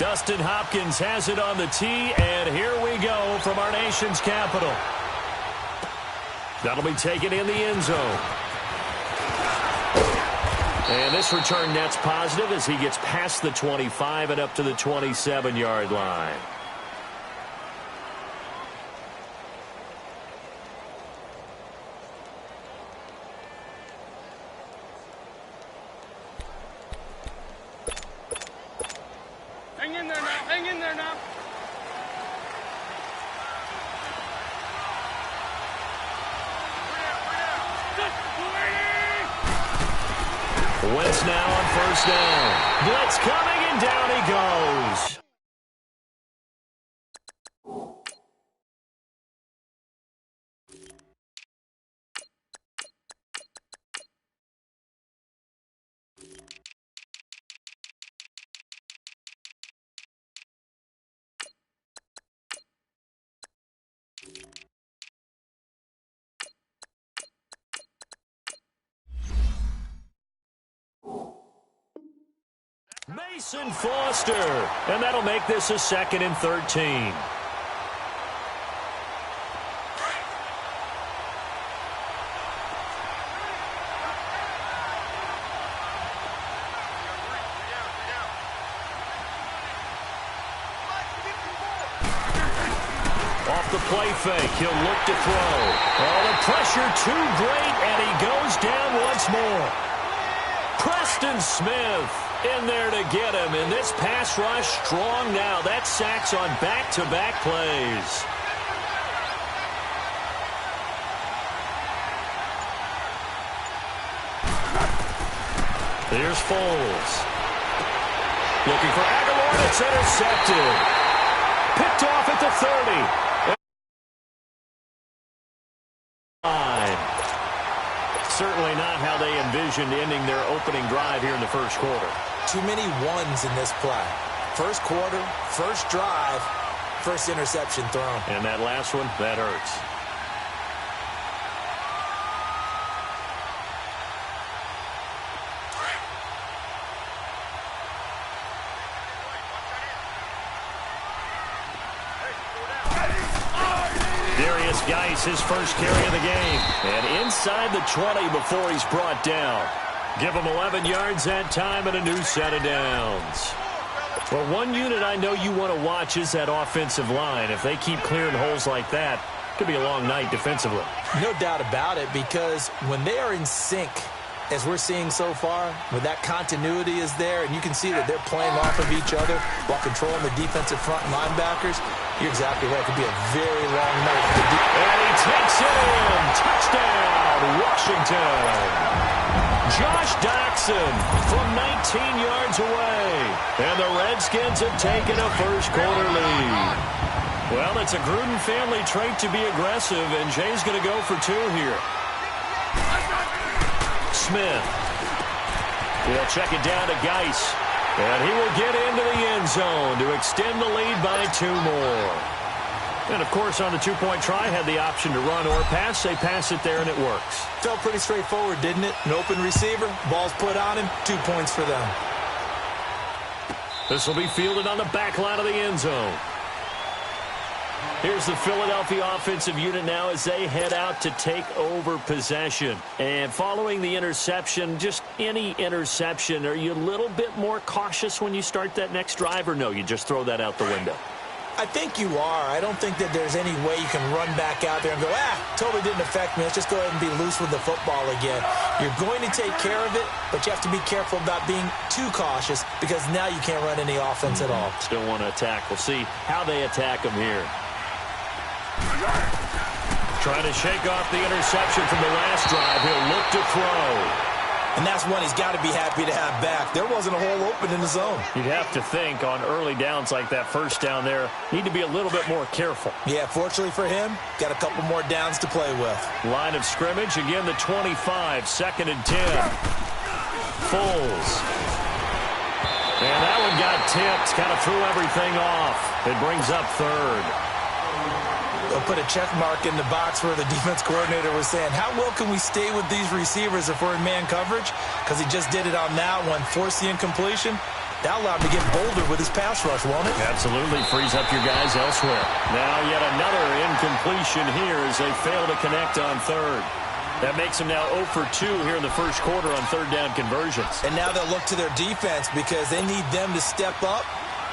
Dustin Hopkins has it on the tee, and here we go from our nation's capital. That'll be taken in the end zone. And this return net's positive as he gets past the 25 and up to the 27-yard line. Hang in there now. Hang in there now. Wentz now on first down. Blitz coming, and down he goes. Mason Foster, and that'll make this a 2nd and 13. Off the play fake, he'll look to throw. Oh, the pressure too great, and he goes down once more. Preston Smith in there to get him, and this pass rush strong now. That's sacks on back-to-back plays. Here's Foles. Looking for Aguilar, and it's intercepted. Picked off at the 30. Certainly not how they envisioned ending their opening drive here in the first quarter. Too many ones in this play. First quarter, first drive, first interception thrown. And that last one, that hurts. Geis, his first carry of the game. And inside the 20 before he's brought down. Give him 11 yards that time and a new set of downs. Well, one unit I know you want to watch is that offensive line. If they keep clearing holes like that, it could be a long night defensively. No doubt about it, because when they are in sync, as we're seeing so far, where that continuity is there, and you can see that they're playing off of each other while controlling the defensive front linebackers, you're exactly right. It could be a very long night for the defense. And he takes it in. Touchdown, Washington. Josh Doxson from 19 yards away. And the Redskins have taken a first-quarter lead. Well, it's a Gruden family trait to be aggressive, and Jay's going to go for two here. Smith will check it down to Geis, and he will get into the end zone to extend the lead by 2 more. And, of course, on the two-point try, had the option to run or pass. They pass it there, and it works. Felt pretty straightforward, didn't it? An open receiver, ball's put on him, 2 points for them. This will be fielded on the back line of the end zone. Here's the Philadelphia offensive unit now as they head out to take over possession. And following the interception, just any interception, are you a little bit more cautious when you start that next drive, or no, you just throw that out the window? I think you are. I don't think that there's any way you can run back out there and go, totally didn't affect me. Let's just go ahead and be loose with the football again. You're going to take care of it, but you have to be careful about being too cautious, because now you can't run any offense at all. Still want to attack. We'll see how they attack them here. Trying to shake off the interception from the last drive. He'll look to throw. And that's one he's got to be happy to have back. There wasn't a hole open in the zone. You'd have to think on early downs like that first down there, need to be a little bit more careful. Yeah, fortunately for him, got a couple more downs to play with. Line of scrimmage, again the 25, 2nd and 10. Foles. And that one got tipped, kind of threw everything off. It brings up 3rd. They'll put a check mark in the box where the defense coordinator was saying, how well can we stay with these receivers if we're in man coverage? Because he just did it on that one, forced the incompletion. That'll allow him to get bolder with his pass rush, won't it? Absolutely. Frees up your guys elsewhere. Now yet another incompletion here as they fail to connect on third. That makes them now 0 for 2 here in the first quarter on third down conversions. And now they'll look to their defense because they need them to step up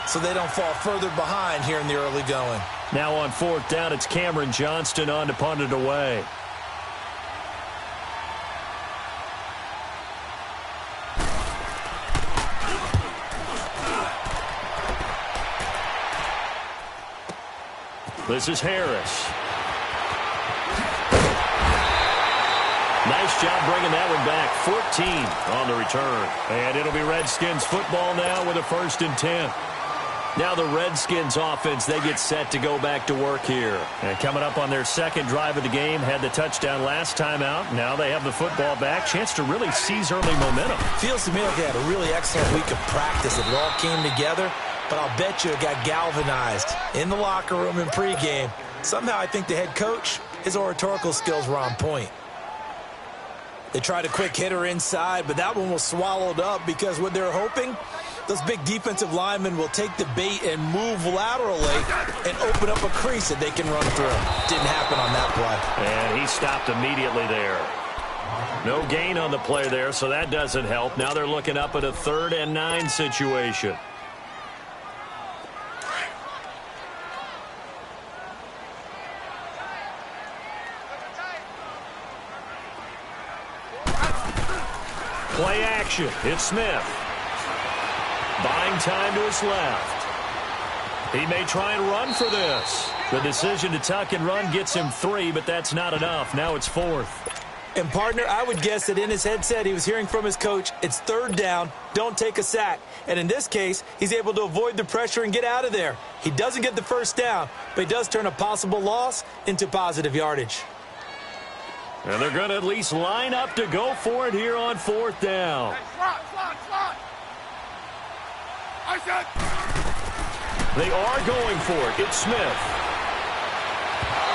so they don't fall further behind here in the early going. Now on fourth down, it's Cameron Johnston on to punt it away. This is Harris. Nice job bringing that one back. 14 on the return. And it'll be Redskins football now with a 1st and 10. Now the Redskins offense, they get set to go back to work here. And coming up on their second drive of the game, had the touchdown last time out. Now they have the football back. Chance to really seize early momentum. Feels to me like they had a really excellent week of practice. It all came together. But I'll bet you it got galvanized in the locker room in pregame. Somehow I think the head coach, his oratorical skills were on point. They tried a quick hitter inside, but that one was swallowed up because what they're hoping, those big defensive linemen will take the bait and move laterally and open up a crease that they can run through. Didn't happen on that play. And he stopped immediately there. No gain on the play there, so that doesn't help. Now they're looking up at a 3rd and 9 situation. Play action. It's Smith. Buying time to his left. He may try and run for this. The decision to tuck and run gets him 3, but that's not enough. Now it's 4th. And, partner, I would guess that in his headset he was hearing from his coach, it's 3rd down, don't take a sack. And in this case, he's able to avoid the pressure and get out of there. He doesn't get the 1st down, but he does turn a possible loss into positive yardage. And they're going to at least line up to go for it here on 4th down. Hey, slot. I said. They are going for it. It's Smith.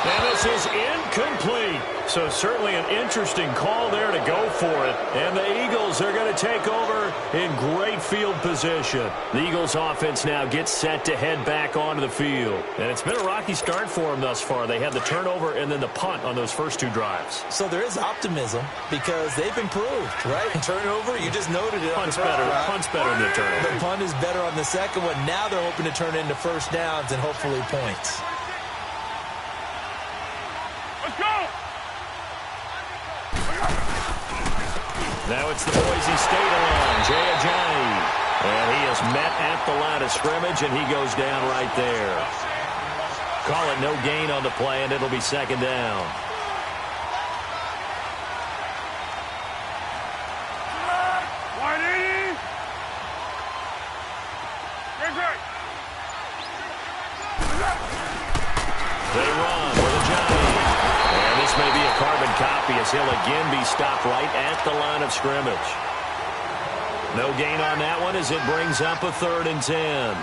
And this is incomplete. So certainly an interesting call there to go for it. And the Eagles are going to take over in great field position. The Eagles offense now gets set to head back onto the field. And it's been a rocky start for them thus far. They had the turnover and then the punt on those first 2 drives. So there is optimism because they've improved, right? And turnover, you just noted it. Punt's better than the turnover. The punt is better on the second one. Now they're hoping to turn into 1st downs and hopefully points. Let's go. Now it's the Boise State alum, Jay Ajayi. And he is met at the line of scrimmage, and he goes down right there. Call it no gain on the play, and it'll be 2nd down. They run with Ajayi. And this may be a carbon copy as he'll again be stopped right at the line of scrimmage. No gain on that one as it brings up a 3rd and 10.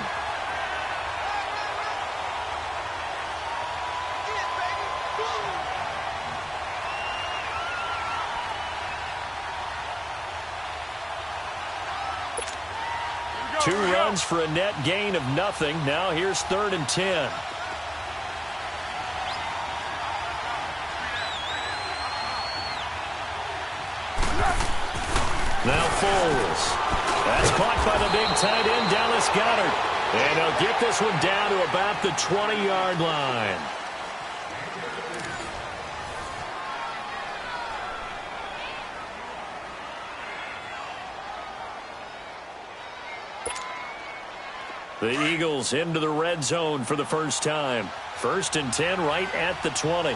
Two runs for a net gain of nothing. Now here's 3rd and 10. Now Foles. That's caught by the big tight end, Dallas Goedert. And they'll get this one down to about the 20-yard line. The Eagles into the red zone for the first time. 1st and 10 right at the 20.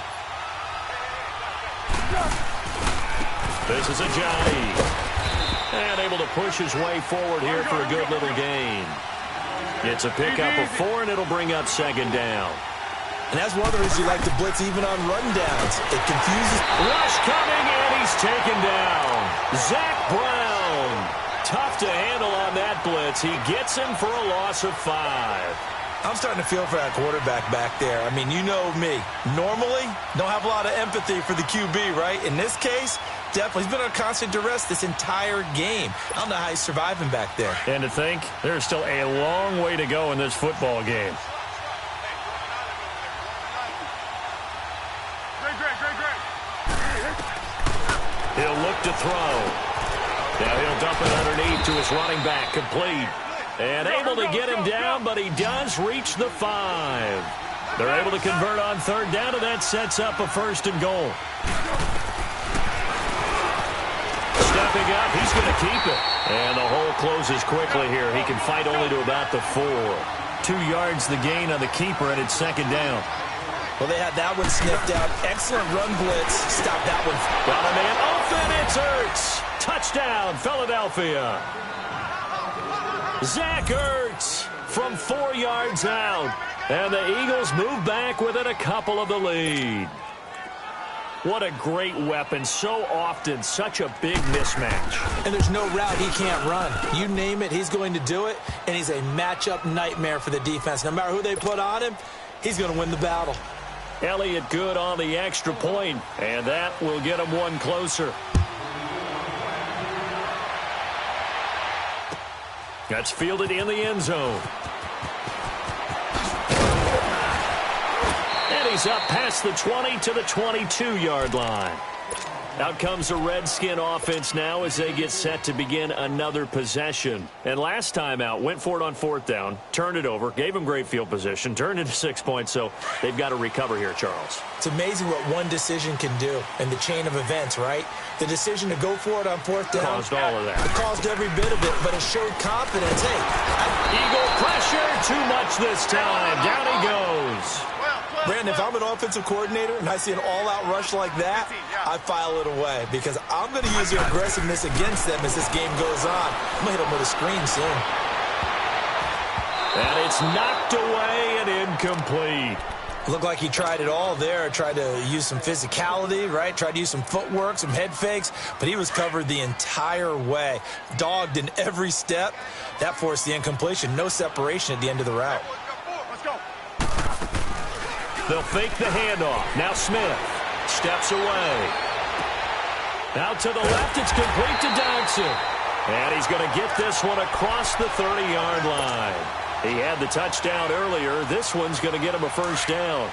This is Ajayi. And able to push his way forward here for a good little gain. It's a pickup of 4, and it'll bring up 2nd down. And that's one of the reasons you like to blitz even on rundowns. It confuses. Rush coming, and he's taken down. Zach Brown. Tough to handle on that blitz. He gets him for a loss of 5. I'm starting to feel for that quarterback back there. I mean, you know me. Normally, don't have a lot of empathy for the QB, right? In this case, definitely. He's been on constant duress this entire game. I don't know how he's surviving back there. And to think, there's still a long way to go in this football game. He'll look to throw. Now he'll dump it underneath to his running back, complete. And able to get him down, but he does reach the 5. They're able to convert on third down, and that sets up a 1st and goal. Stepping up, he's going to keep it. And the hole closes quickly here. He can fight only to about the 4. 2 yards the gain on the keeper, and it's 2nd down. Well, they had that one sniffed out. Excellent run blitz. Stop that one. Got a man open. It's Ertz. Touchdown, Philadelphia. Zach Ertz from 4 yards out. And the Eagles move back within a couple of the lead. What a great weapon. So often, such a big mismatch. And there's no route he can't run. You name it, he's going to do it. And he's a matchup nightmare for the defense. No matter who they put on him, he's going to win the battle. Elliott good on the extra point, and that will get him one closer. That's fielded in the end zone. And he's up past the 20 to the 22-yard line. Out comes the Redskin offense now as they get set to begin another possession. And last time out, went for it on 4th down, turned it over, gave him great field position, turned into 6 points, so they've got to recover here, Charles. It's amazing what one decision can do in the chain of events, right? The decision to go for it on 4th down. Caused all of that. It caused every bit of it, but it showed confidence. Hey, Eagle pressure, too much this time. Down he goes. Brandon, if I'm an offensive coordinator and I see an all-out rush like that, I file it away because I'm going to use the aggressiveness against them as this game goes on. I'm going to hit them with a screen soon. And it's knocked away and incomplete. Looked like he tried it all there, tried to use some physicality, right? Tried to use some footwork, some head fakes, but he was covered the entire way. Dogged in every step. That forced the incompletion. No separation at the end of the route. They'll fake the handoff. Now Smith steps away. Out to the left, it's complete to Dodson. And he's going to get this one across the 30-yard line. He had the touchdown earlier. This one's going to get him a 1st down.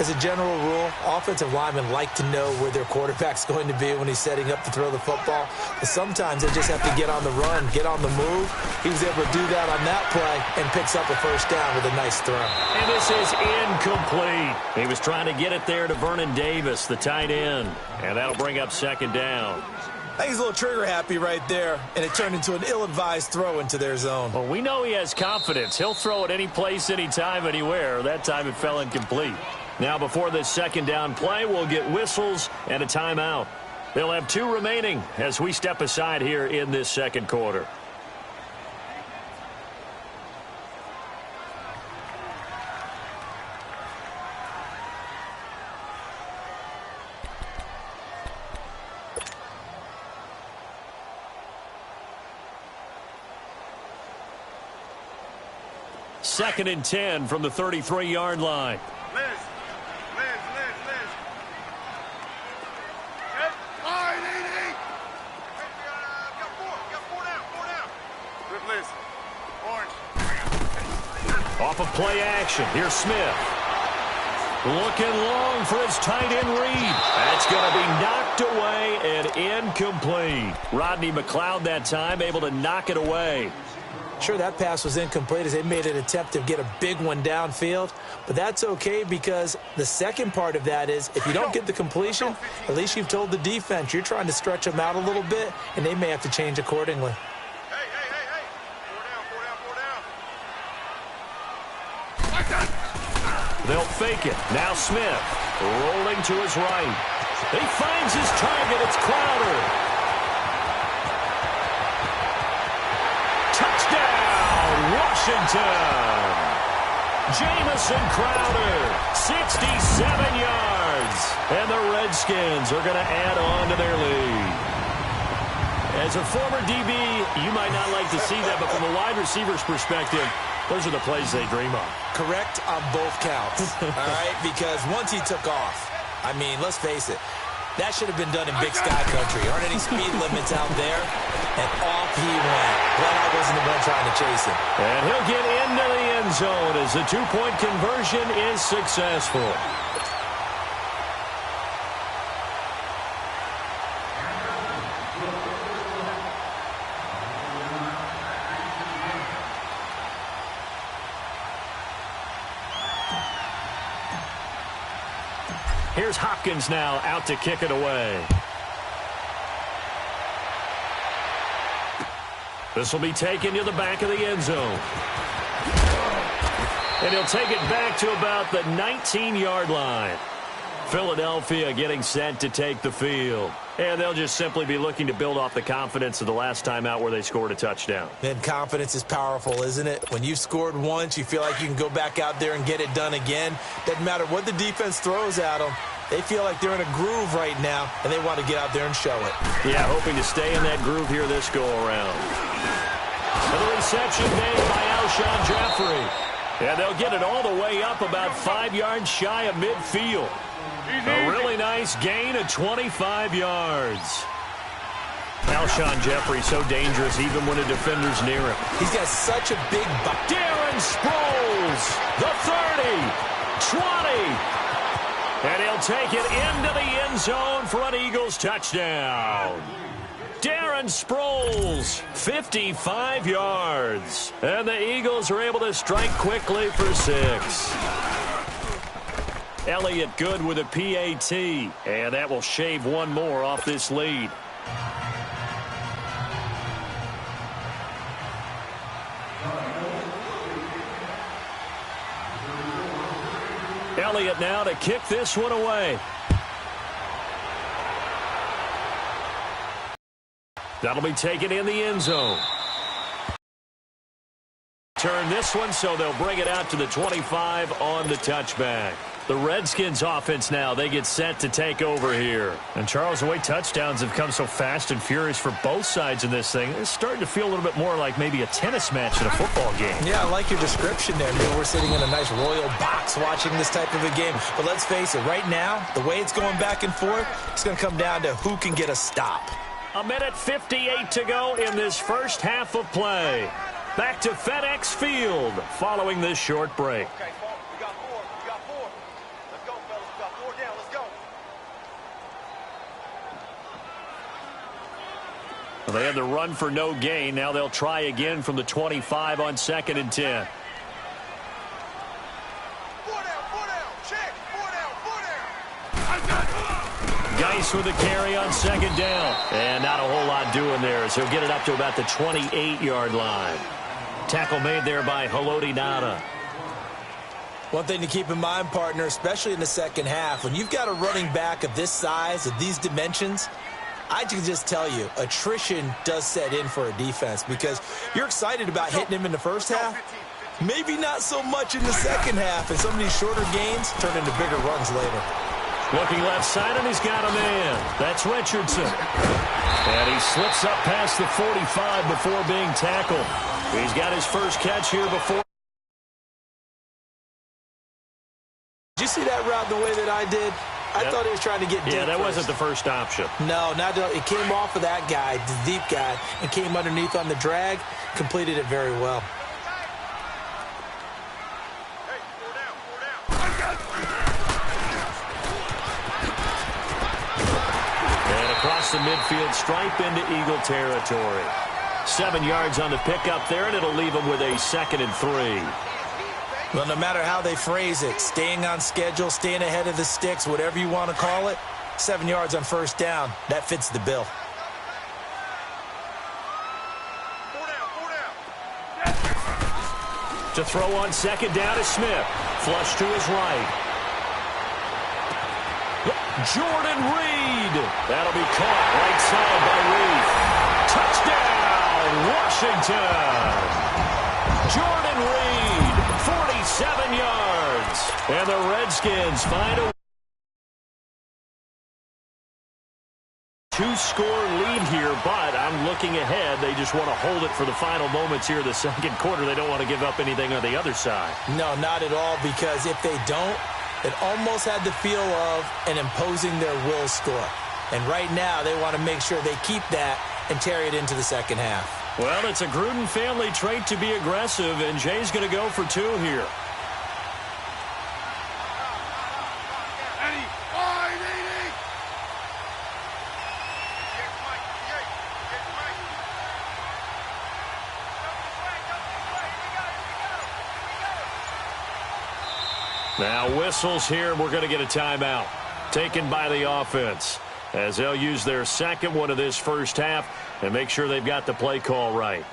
As a general rule, offensive linemen like to know where their quarterback's going to be when he's setting up to throw the football. But sometimes they just have to get on the run, get on the move. He was able to do that on that play and picks up a 1st down with a nice throw. And this is incomplete. He was trying to get it there to Vernon Davis, the tight end. And that'll bring up 2nd down. I think he's a little trigger happy right there, and it turned into an ill-advised throw into their zone. Well, we know he has confidence. He'll throw it any place, anytime, anywhere. That time it fell incomplete. Now, before this 2nd down play, we'll get whistles and a timeout. They'll have 2 remaining as we step aside here in this 2nd quarter. Second and 10 from the 33-yard line. Liz. Line, Edie. Got four down. Good, Liz. Orange. Off of play action. Here's Smith. Looking long for his tight end read. That's going to be knocked away and incomplete. Rodney McLeod that time able to knock it away. Sure, that pass was incomplete as they made an attempt to get a big one downfield, but that's okay because the second part of that is if you don't get the completion, at least you've told the defense you're trying to stretch them out a little bit, and they may have to change accordingly. Hey. Four down. They'll fake it. Now Smith rolling to his right. He finds his target. It's Crowder. Touchdown, Washington. Jamison Crowder, 67 yards. And the Redskins are going to add on to their lead. As a former DB, you might not like to see that, but from a wide receiver's perspective, those are the plays they dream of. Correct on both counts, all right? Because once he took off, I mean, let's face it, That should have been done in Big Sky Country. Aren't any speed limits out there? And off he went. Glad I wasn't the one trying to chase him. And he'll get into the end zone as the two-point conversion is successful. Here's Hopkins now out to kick it away. This will be taken to the back of the end zone. And he'll take it back to about the 19-yard line. Philadelphia getting set to take the field. And they'll just simply be looking to build off the confidence of the last time out where they scored a touchdown. And confidence is powerful, isn't it? When you've scored once, you feel like you can go back out there and get it done again. Doesn't matter what the defense throws at them. They feel like they're in a groove right now, and they want to get out there and show it. Yeah, hoping to stay in that groove here this go-around. And the reception made by Alshon Jeffrey. And they'll get it all the way up about 5 yards shy of midfield. A really nice gain of 25 yards. Alshon Jeffrey so dangerous even when a defender's near him. He's got such a big body. Darren Sproles, the 30, 20. And he'll take it into the end zone for an Eagles touchdown. Darren Sproles, 55 yards. And the Eagles are able to strike quickly for 6. Elliott good with a PAT. And that will shave one more off this lead. Elliott now to kick this one away. That'll be taken in the end zone. Turn this one, so they'll bring it out to the 25 on the touchback. The Redskins offense now, they get set to take over here. And Charles, the way touchdowns have come so fast and furious for both sides in this thing, it's starting to feel a little bit more like maybe a tennis match in a football game. Yeah, I like your description there. Maybe we're sitting in a nice royal box watching this type of a game. But let's face it, right now, the way it's going back and forth, it's going to come down to who can get a stop. A minute 58 to go in this first half of play. Back to FedEx Field following this short break. Okay, we got 4. We got 4. Let's go, fellas. We got 4 down. Let's go. Well, they had the run for no gain. Now they'll try again from the 25 on 2nd and 10. 4 down. Check. 4 down. Geis with a carry on 2nd down. And not a whole lot doing there, as he'll get it up to about the 28-yard line. Tackle made there by Haloti Ngata. One thing to keep in mind, partner, especially in the second half, when you've got a running back of this size, of these dimensions, I can just tell you, attrition does set in for a defense because you're excited about hitting him in the first half. Maybe not so much in the second half, and some of these shorter gains turn into bigger runs later. Looking left side, and he's got a man. That's Richardson. And he slips up past the 45 before being tackled. He's got his first catch here before. Did you see that route the way that I did? I thought he was trying to get deep. Yeah, that first. wasn't the first option. No, not it came off of that guy, the deep guy, and came underneath on the drag. Completed it very well. Hey, 4 down. And across the midfield stripe into Eagle territory. 7 yards on the pickup there, and it'll leave them with a 2nd and 3. Well, no matter how they phrase it, staying on schedule, staying ahead of the sticks, whatever you want to call it, 7 yards on first down, that fits the bill. 4 down. To throw on 2nd down is Smith. Flush to his right. Jordan Reed. That'll be caught right side by Reed. Touchdown, Washington. Jordan Reed, 47 yards. And the Redskins find a two-score lead here, but I'm looking ahead. They just want to hold it for the final moments here of the second quarter. They don't want to give up anything on the other side. No, not at all, because if they don't, it almost had the feel of an imposing their will score. And right now, they want to make sure they keep that and carry it into the second half. Well, it's a Gruden family trait to be aggressive, and Jay's going to go for 2 here. Now whistles here. We're going to get a timeout taken by the offense as they'll use their second one of this first half and make sure they've got the play call right.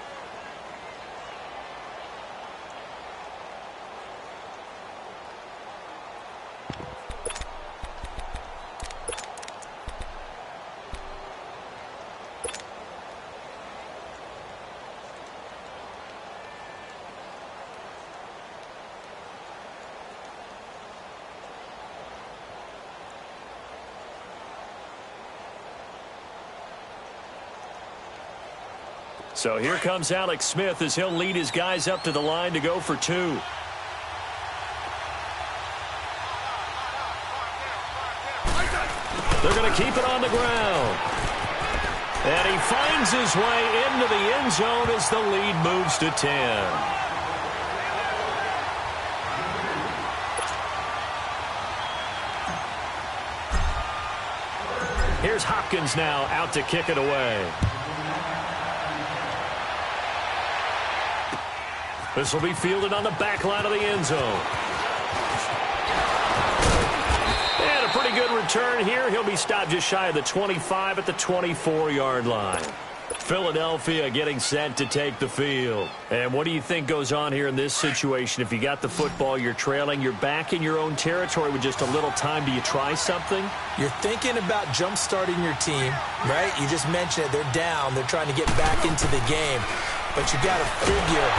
So here comes Alex Smith as he'll lead his guys up to the line to go for 2. They're going to keep it on the ground. And he finds his way into the end zone as the lead moves to 10. Here's Hopkins now out to kick it away. This will be fielded on the back line of the end zone. And a pretty good return here. He'll be stopped just shy of the 25 at the 24-yard line. Philadelphia getting set to take the field. And what do you think goes on here in this situation? If you got the football, you're trailing, you're back in your own territory with just a little time. Do you try something? You're thinking about jump-starting your team, right? You just mentioned it. They're down. They're trying to get back into the game. But you got to figure.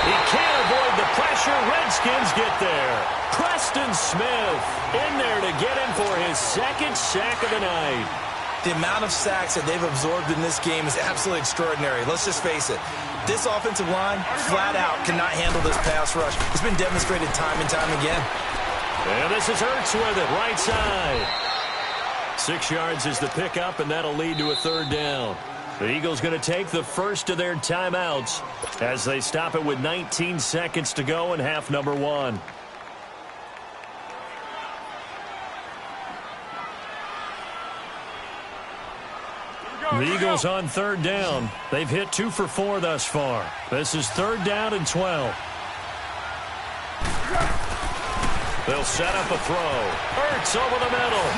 He can't avoid the pressure. Redskins get there. Preston Smith in there to get him for his second sack of the night. The amount of sacks that they've absorbed in this game is absolutely extraordinary. Let's just face it. This offensive line, flat out, cannot handle this pass rush. It's been demonstrated time and time again. And this is Hurts with it, right side. 6 yards is the pickup, and that'll lead to a third down. The Eagles going to take the first of their timeouts as they stop it with 19 seconds to go in half number 1. The Eagles on third down. They've hit 2 for 4 thus far. This is 3rd down and 12. They'll set up a throw. Hurts over the middle.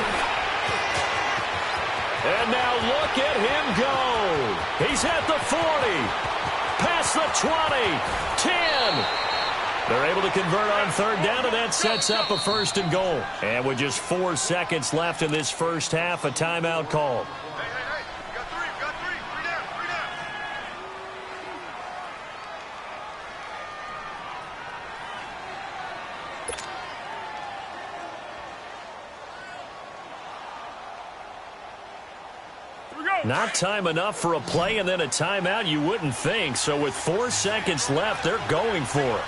And now look at him go. He's at the 40. Past the 20. 10. They're able to convert on third down, and that sets up a 1st and goal. And with just 4 seconds left in this first half, a timeout called. Not time enough for a play and then a timeout, you wouldn't think. So with 4 seconds left, they're going for it.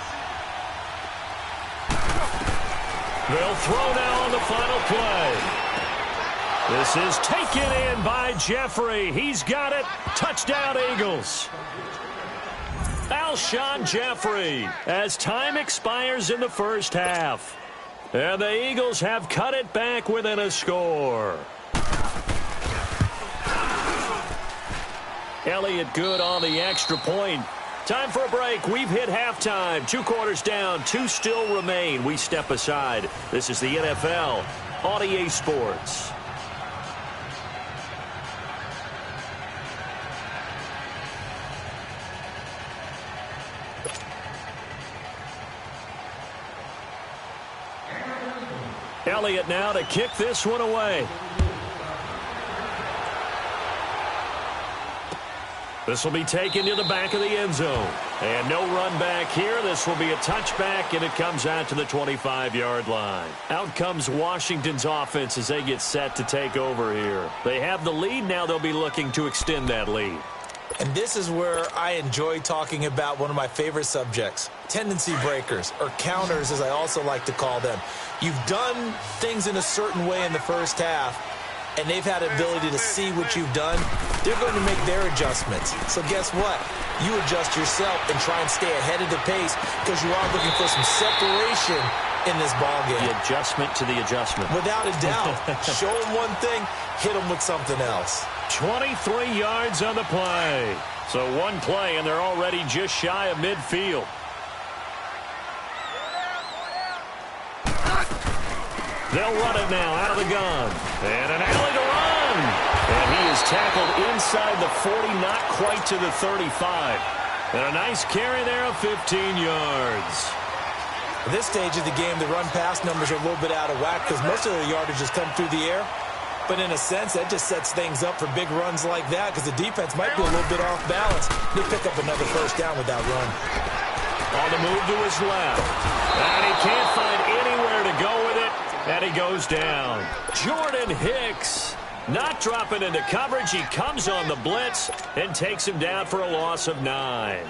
They'll throw now on the final play. This is taken in by Jeffrey. He's got it. Touchdown, Eagles. Alshon Jeffrey as time expires in the first half. And the Eagles have cut it back within a score. Elliott good on the extra point. Time for a break. We've hit halftime. 2 quarters down. 2 still remain. We step aside. This is the NFL on EA Sports. Elliott now to kick this one away. This will be taken to the back of the end zone. And no run back here. This will be a touchback, and it comes out to the 25-yard line. Out comes Washington's offense as they get set to take over here. They have the lead. Now they'll be looking to extend that lead. And this is where I enjoy talking about one of my favorite subjects, tendency breakers, or counters as I also like to call them. You've done things in a certain way in the first half, and they've had the ability to see what you've done, they're going to make their adjustments. So guess what? You adjust yourself and try and stay ahead of the pace because you are looking for some separation in this ball game. The adjustment to the adjustment. Without a doubt. Show them one thing, hit them with something else. 23 yards on the play. So one play, and they're already just shy of midfield. They'll run it now out of the gun. And an alley to run. And he is tackled inside the 40, not quite to the 35. And a nice carry there of 15 yards. At this stage of the game, the run-pass numbers are a little bit out of whack because most of the yardage has come through the air. But in a sense, that just sets things up for big runs like that because the defense might be a little bit off balance. They pick up another first down with that run. On the move to his left. And he can't find anywhere to go with it. And he goes down. Jordan Hicks not dropping into coverage. He comes on the blitz and takes him down for a loss of 9.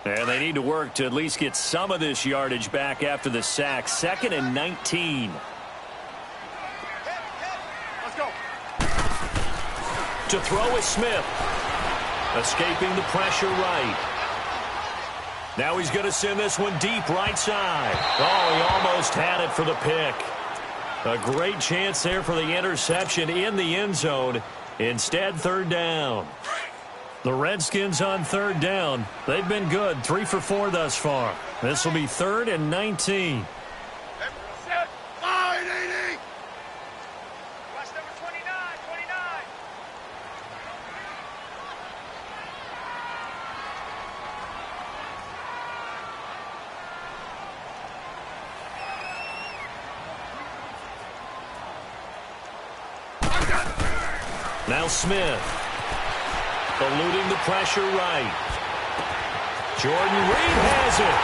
And they need to work to at least get some of this yardage back after the sack. 2nd and 19. Let's go. To throw is Smith. Escaping the pressure right. Now he's going to send this one deep right side. Oh, he almost had it for the pick. A great chance there for the interception in the end zone. Instead, 3rd down. The Redskins on 3rd down. They've been good, 3 for 4 thus far. This will be 3rd and 19. Set. Line 80. Watch number 29. 29. Now Smith. Eluding the pressure right. Jordan Reed has it.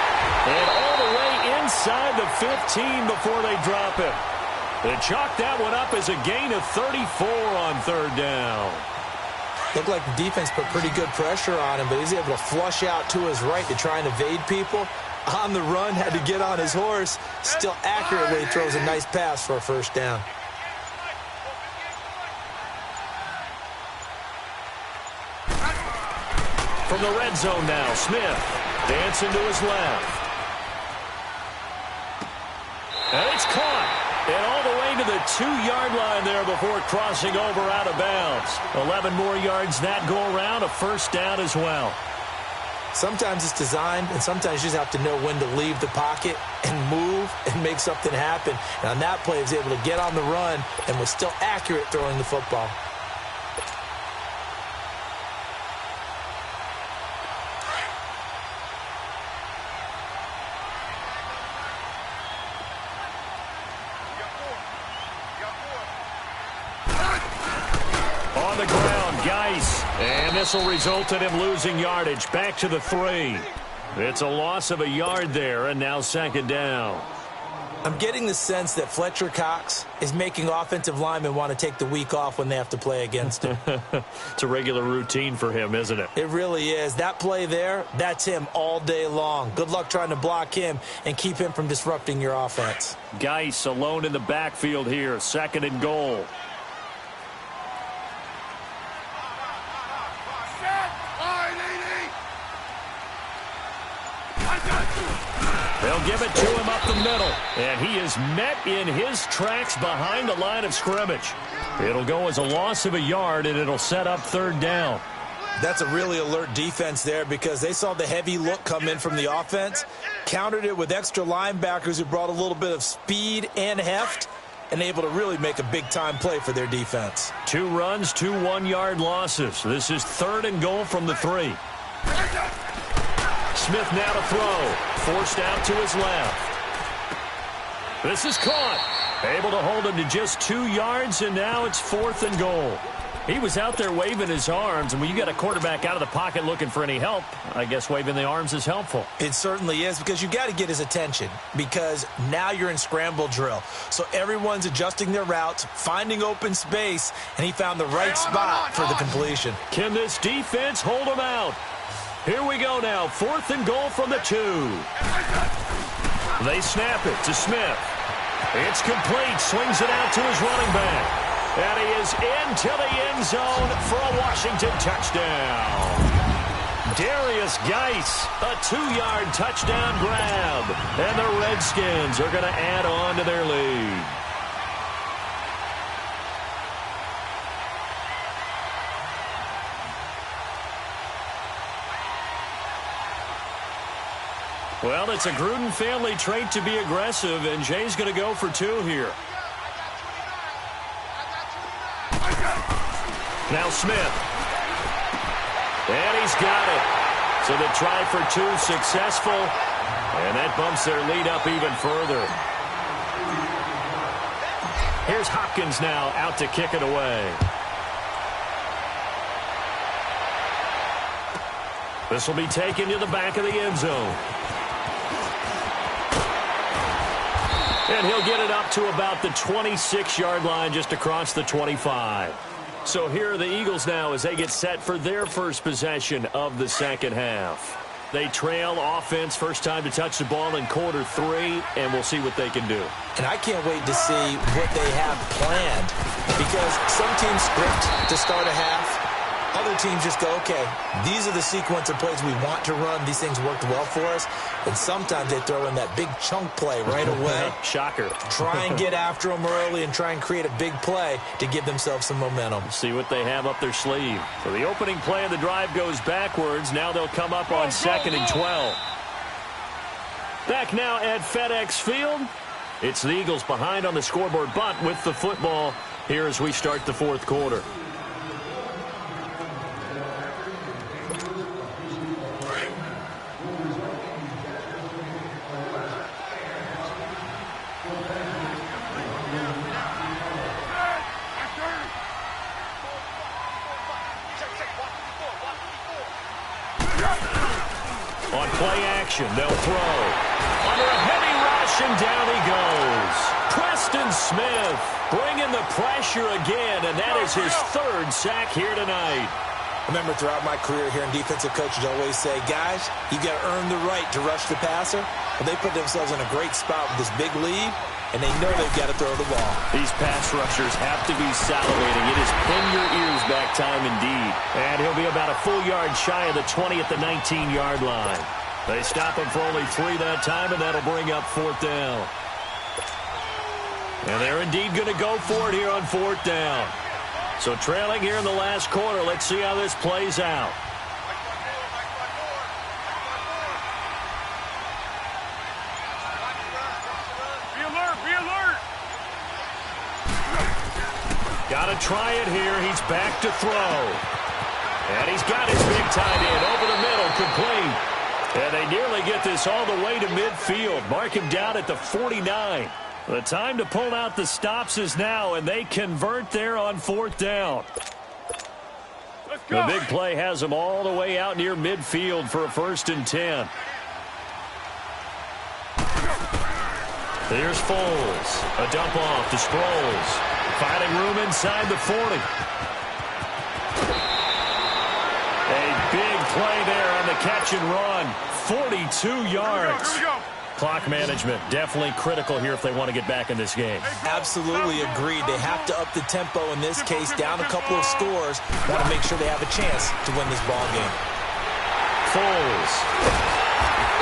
And all the way inside the 15 before they drop it. They chalk that one up as a gain of 34 on 3rd down. Looked like the defense put pretty good pressure on him, but he's able to flush out to his right to try and evade people. On the run, had to get on his horse. Still accurately throws a nice pass for a first down. From the red zone now, Smith dancing to his left. And it's caught. And all the way to the 2-yard line there before crossing over out of bounds. 11 more yards that go around, a first down as well. Sometimes it's designed, and sometimes you just have to know when to leave the pocket and move and make something happen. And on that play, he was able to get on the run and was still accurate throwing the football. On the ground, Geis. And this will result in him losing yardage. Back to the 3. It's a loss of a yard there, and now 2nd down. I'm getting the sense that Fletcher Cox is making offensive linemen want to take the week off when they have to play against him. It's a regular routine for him, isn't it? It really is. That play there, that's him all day long. Good luck trying to block him and keep him from disrupting your offense. Geis alone in the backfield here. 2nd and goal. They'll give it to him up the middle. And he is met in his tracks behind the line of scrimmage. It'll go as a loss of a yard, and it'll set up 3rd down. That's a really alert defense there because they saw the heavy look come in from the offense, countered it with extra linebackers who brought a little bit of speed and heft, and able to really make a big-time play for their defense. 2 runs, 2 one-yard losses. This is 3rd and goal from the 3. Smith now to throw. Forced out to his left. This is caught. Able to hold him to just 2 yards, and now it's 4th and goal. He was out there waving his arms, and when you got a quarterback out of the pocket looking for any help, I guess waving the arms is helpful. It certainly is, because you got to get his attention, because now you're in scramble drill. So everyone's adjusting their routes, finding open space, and he found the right spot for the completion. Can this defense hold him out? Here we go now, 4th and goal from the 2. They snap it to Smith. It's complete, swings it out to his running back. And he is into the end zone for a Washington touchdown. Darius Geis, a 2-yard touchdown grab. And the Redskins are going to add on to their lead. Well, it's a Gruden family trait to be aggressive, and Jay's going to go for 2 here. Now Smith. And he's got it. So the try for 2 successful. And that bumps their lead up even further. Here's Hopkins now out to kick it away. This will be taken to the back of the end zone. And he'll get it up to about the 26-yard line, just across the 25. So here are the Eagles now as they get set for their first possession of the second half. They trail offense, first time to touch the ball in quarter 3, and we'll see what they can do. And I can't wait to see what they have planned, because some teams script to start a half. Other teams just go, okay, these are the sequence of plays we want to run. These things worked well for us. And sometimes they throw in that big chunk play right away. Shocker. Try and get after them early and try and create a big play to give themselves some momentum. See what they have up their sleeve. So the opening play of the drive goes backwards. Now they'll come up on 2nd and 12. Back now at FedEx Field. It's the Eagles behind on the scoreboard, but with the football here as we start the 4th quarter. On play action, they'll throw. Under a heavy rush, and down he goes. Preston Smith bringing the pressure again, and that is his 3rd sack here tonight. Remember, throughout my career here in defensive coaches always say, guys, you got to earn the right to rush the passer. Well, they put themselves in a great spot with this big lead, and they know they've got to throw the ball. These pass rushers have to be salivating. It is pin your ears back time indeed. And he'll be about a full yard shy of the 20 at the 19-yard line. They stop him for only 3 that time, and that'll bring up 4th down. And they're indeed going to go for it here on 4th down. So trailing here in the last quarter, let's see how this plays out. Got to try it here. He's back to throw. And he's got his big tight end over the middle, complete. And they nearly get this all the way to midfield. Mark him down at the 49. The time to pull out the stops is now, and they convert there on 4th down. The big play has them all the way out near midfield for a 1st and 10. There's Foles. A dump off to Sproles. Finding room inside the 40. A big play there on the catch and run. 42 yards. Here we go. Clock management definitely critical here if they want to get back in this game. Absolutely agreed. They have to up the tempo in this case, down a couple of scores. Want to make sure they have a chance to win this ball game. Foles.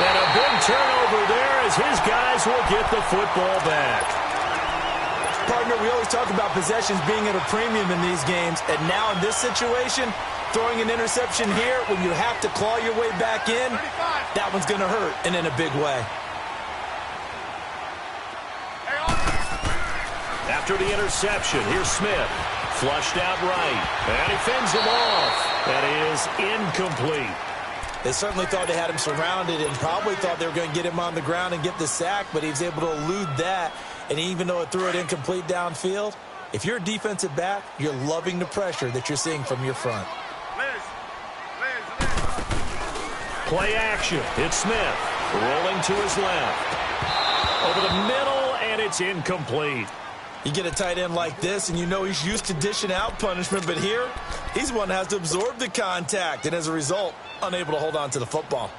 And a big turnover there as his guys will get the football back. Partner, we always talk about possessions being at a premium in these games, and now in this situation, throwing an interception here when you have to claw your way back in, that one's going to hurt, and in a big way. After the interception, here's Smith. Flushed out right, and he fends him off. That is incomplete. They certainly thought they had him surrounded and probably thought they were going to get him on the ground and get the sack, but he was able to elude that. And even though it threw it incomplete downfield, If you're a defensive back, you're loving the pressure that you're seeing from your front. Play action. It's Smith rolling to his left. Over the middle, and it's incomplete. You get a tight end like this, and you know he's used to dishing out punishment, but here, he's one that has to absorb the contact, and as a result, unable to hold on to the football.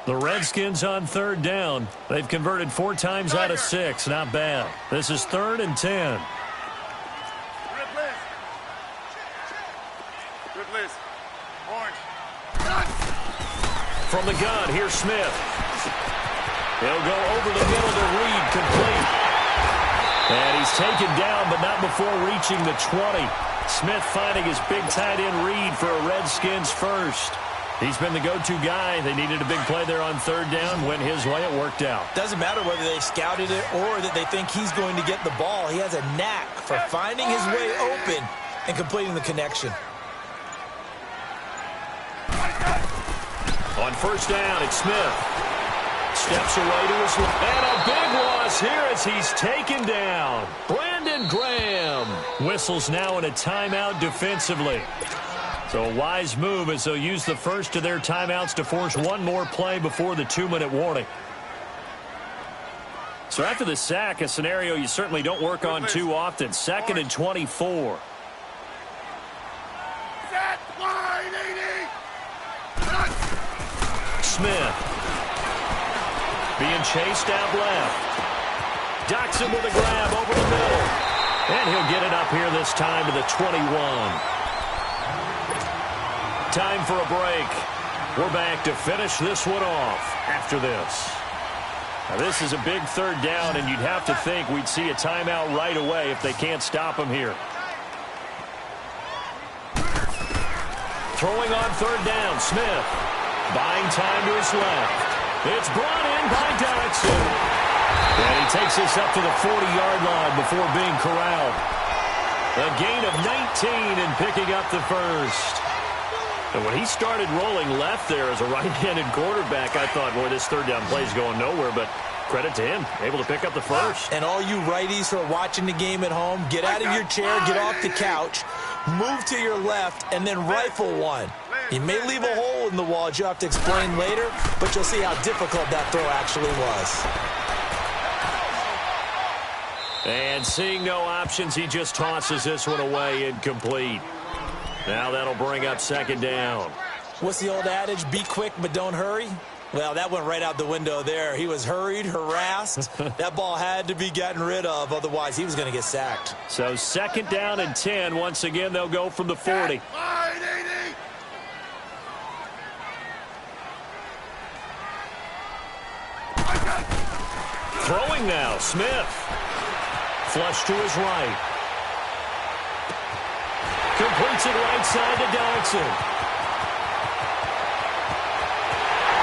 The Redskins on third down. They've converted 4 times out of 6. Not bad. This is 3rd and 10. From the gun, here's Smith. He'll go over the middle to Reed, complete. And he's taken down, but not before reaching the 20. Smith finding his big tight end Reed for a Redskins first. He's been the go-to guy. They needed a big play there on third down. Went his way. It worked out. Doesn't matter whether they scouted it or that they think he's going to get the ball. He has a knack for finding his way open and completing the connection. On first down, it's Smith. Steps away to his left. And a big loss here as he's taken down. Brandon Graham whistles now in a timeout defensively. So a wise move as they'll use the first of their timeouts to force one more play before the 2-minute warning. So after the sack, a scenario you certainly don't work on too often. 2nd and 24. Smith being chased out left. Doxson with a grab over the middle. And he'll get it up here this time to the 21. Time for a break. We're back to finish this one off after this. Now this is a big third down, and you'd have to think we'd see a timeout right away if they can't stop him here. Throwing on third down, Smith. Buying time to his left. It's brought in by Doxson. And he takes this up to the 40-yard line before being corralled. A gain of 19 and picking up the first. And when he started rolling left there as a right-handed quarterback, I thought, boy, this third down play is going nowhere. But credit to him, able to pick up the first. And all you righties who are watching the game at home, get out of your chair, get off the couch, move to your left, and then rifle one. He may leave a hole in the wall, as you have to explain later, but you'll see how difficult that throw actually was. And seeing no options, he just tosses this one away, incomplete. Now that'll bring up 2nd down. What's the old adage, be quick but don't hurry? Well, that went right out the window there. He was hurried, harassed. That ball had to be gotten rid of, otherwise he was going to get sacked. So 2nd down and 10. Once again, they'll go from the 40. Throwing now, Smith. Flush to his right. Completes it right side to Doxson.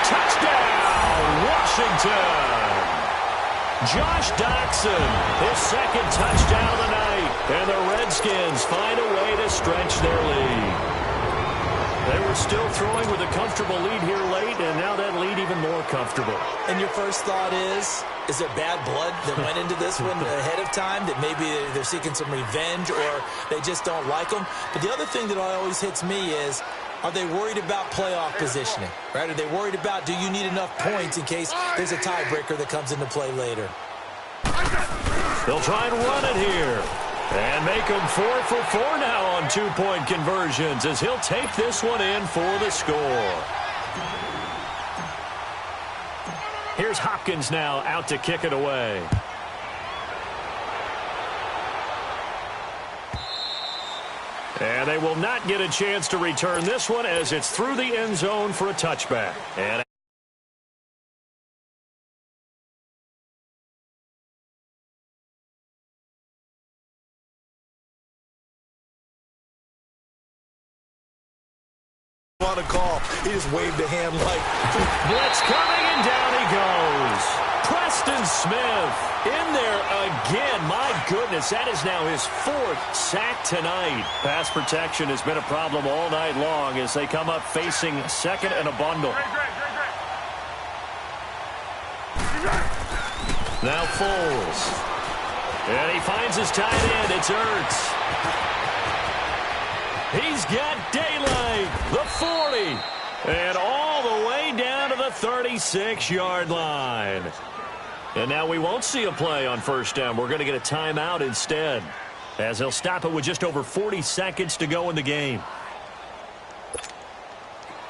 Touchdown, Washington. Josh Doxson, his 2nd touchdown of the night. And the Redskins find a way to stretch their lead. They were still throwing with a comfortable lead here late, and now that lead even more comfortable. And your first thought is there bad blood that went into this one ahead of time, that maybe they're seeking some revenge or they just don't like them? But the other thing that always hits me is, are they worried about playoff positioning? Right? Are they worried about, do you need enough points in case there's a tiebreaker that comes into play later? They'll try and run it here. And make him 4 for 4 now on 2-point conversions as he'll take this one in for the score. Here's Hopkins now out to kick it away. And they will not get a chance to return this one as it's through the end zone for a touchback. And on a call, he just waved a hand like blitz coming, and down he goes. Preston Smith in there again. My goodness, that is now his 4th sack tonight. Pass protection has been a problem all night long as they come up facing 2nd and a bundle. Now Foles. And he finds his tight end. It's Ertz. He's got daylight. The 40. And all the way down to the 36-yard line. And now we won't see a play on first down. We're going to get a timeout instead, as he'll stop it with just over 40 seconds to go in the game.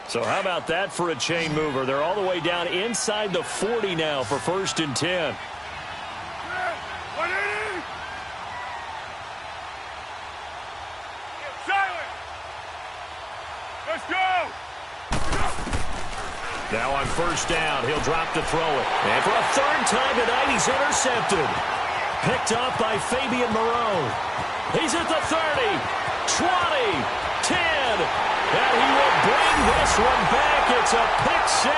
So how about that for a chain mover? They're all the way down inside the 40 now for 1st and 10. Now on first down, he'll drop to throw it. And for a 3rd time tonight, he's intercepted. Picked off by Fabian Moreau. He's at the 30, 20, 10. And he will bring this one back. It's a pick 6.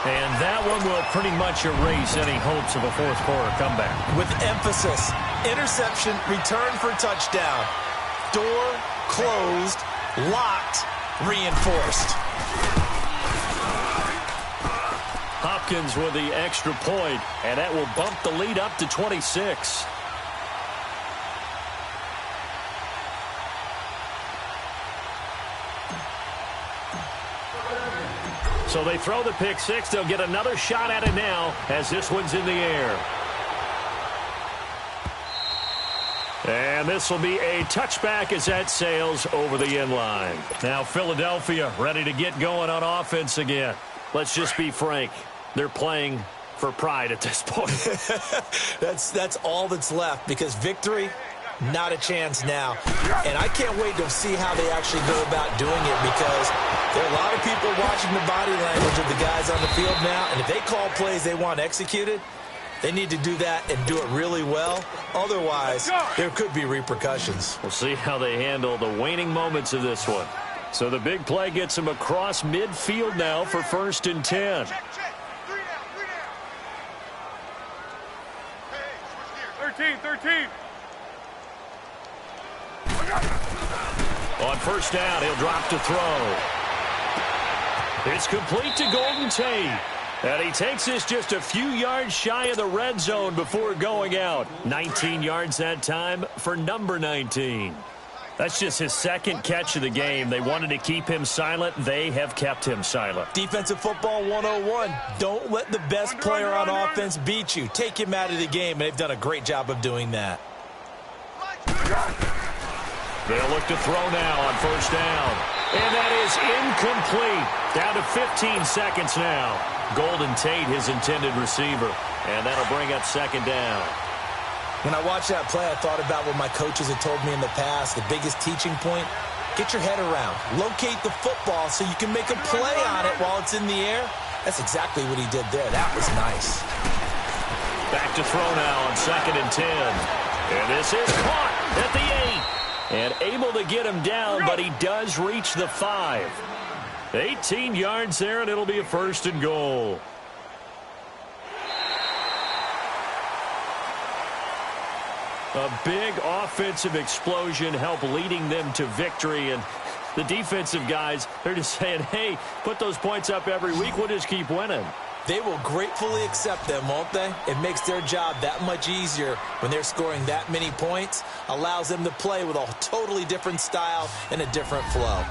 And that one will pretty much erase any hopes of a fourth-quarter comeback. With emphasis, interception, return for touchdown. Door closed, locked, reinforced. Hopkins with the extra point, and that will bump the lead up to 26. So they throw the pick 6. They'll get another shot at it now as this one's in the air. And this will be a touchback as that sails over the end line. Now Philadelphia ready to get going on offense again. Let's just be frank. They're playing for pride at this point. That's all that's left, because victory, not a chance now. And I can't wait to see how they actually go about doing it, because there are a lot of people watching the body language of the guys on the field now, and if they call plays they want executed, they need to do that and do it really well. Otherwise, there could be repercussions. We'll see how they handle the waning moments of this one. So the big play gets him across midfield now for 1st and 10. Check. 13. On first down, he'll drop to throw. It's complete to Golden Tate. And he takes this just a few yards shy of the red zone before going out. 19 yards that time for number 19. That's just his 2nd catch of the game. They wanted to keep him silent. They have kept him silent. Defensive football 101. Don't let the best player on offense beat you. Take him out of the game, and they've done a great job of doing that. They'll look to throw now on first down. And that is incomplete. Down to 15 seconds now. Golden Tate, his intended receiver. And that'll bring up 2nd down. When I watched that play, I thought about what my coaches had told me in the past. The biggest teaching point, get your head around. Locate the football so you can make a play on it while it's in the air. That's exactly what he did there. That was nice. Back to throw now on 2nd and 10. And this is caught at the 8. And able to get him down, but he does reach the 5. 18 yards there, and it'll be a 1st and goal. A big offensive explosion helped leading them to victory. And the defensive guys, they're just saying, hey, put those points up every week. We'll just keep winning. They will gratefully accept them, won't they? It makes their job that much easier when they're scoring that many points. Allows them to play with a totally different style and a different flow.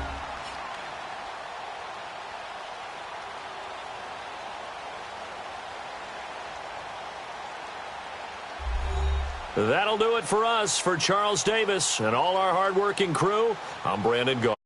That'll do it for us. For Charles Davis and all our hardworking crew, I'm Brandon Gault.